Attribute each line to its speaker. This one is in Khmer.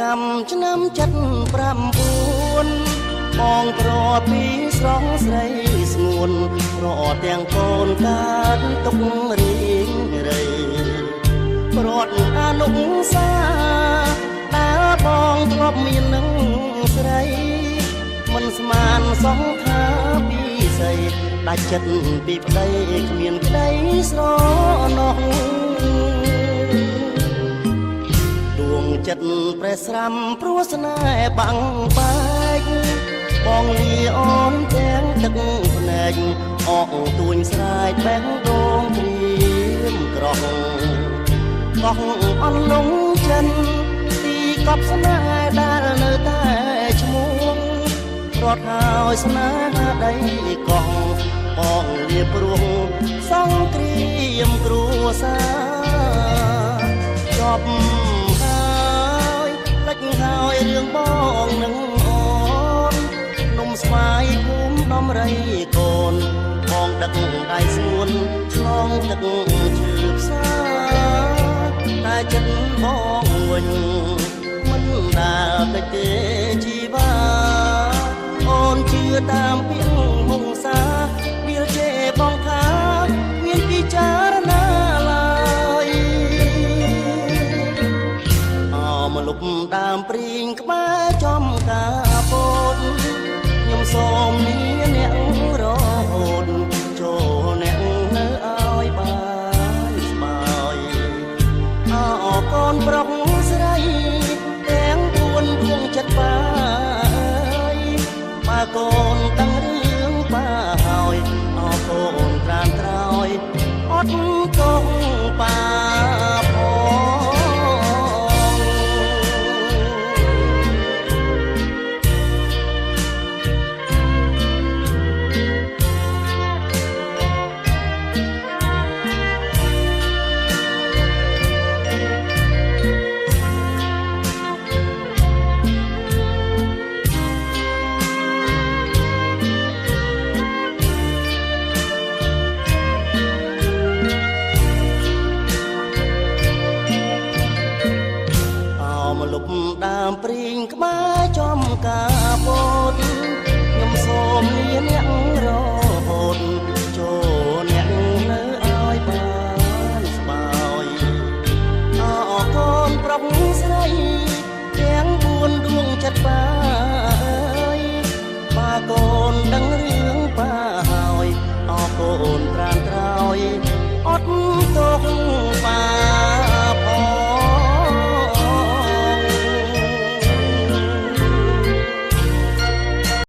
Speaker 1: កម្មឆ្នាំ7-9បងប្រពីស្រងស្រីស្ងួនប្រទាំងកូនកើតទុករៀងរៃប្រត់អនុសាដើរបងធ្លាប់មាននឹងស្រីមិនស្មានសងថាពីស្អីដាច់ចិត្តពីប្តីគ្មានក្តីស្រណោះដួងចិត្តប្រេះស្រាំព្រោះស្នេហ៍បាំងបែកបងលាអូនទាំងទឹកភ្នែកអកទួញស្រែកបេះដូងព្រៀមក្រោះកោះអន់លងចិនទីកប់ស្នេហ៍ដែលនៅតែឈ្មោះរត់ហើយស្នេហ៍ដីកោះបងលាព្រោះសង្គ្រាមគ្រួសារចប់ហើយលិចហើយរឿងបងនឹងអូននំស្វាយភូមិដំរីកូនបងដឹកដៃស្ងួនឆ្លងទឹកជឿផ្សារតែចិត្តបងវិញមិនដាល់តិចទេជីវ៉ាអូនជឿតាមពាក្យហុងសាវាជេបងថាមានពិចារណាឡើយអមលុបដើមព្រីងក្បែរចំការពោតខ្ញុំសូម